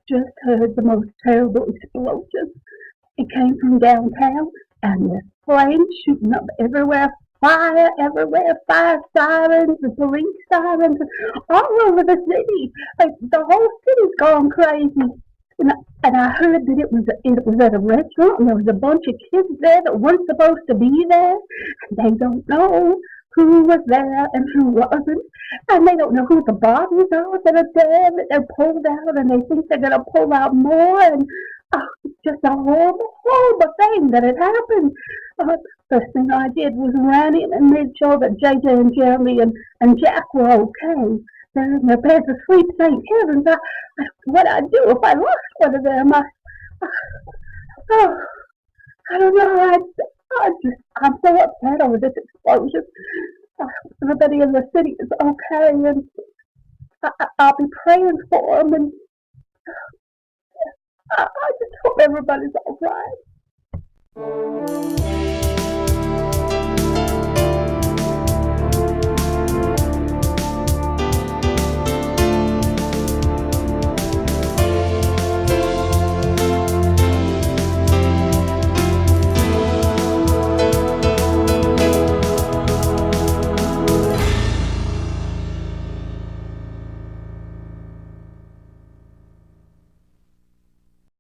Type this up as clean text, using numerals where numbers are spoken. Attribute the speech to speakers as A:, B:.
A: just heard the most terrible explosion. It came from downtown, and there's flames shooting up everywhere, fire sirens, the police sirens, all over the city. Like, the whole city's gone crazy. And I heard that it was at a restaurant, and there was a bunch of kids there that weren't supposed to be there. And they don't know who was there and who wasn't, and they don't know who the bodies are that are dead that they're pulled out, and they think they're going to pull out more. And it's just a horrible, horrible thing that had happened. First thing I did was run in and made sure that JJ and Jeremy and Jack were okay. They're in their beds asleep, thank heavens. What I'd do if I lost one of them. Oh, I don't know. I'm so upset over this explosion. Everybody in the city is okay, and I'll be praying for them, and I just hope everybody's all right.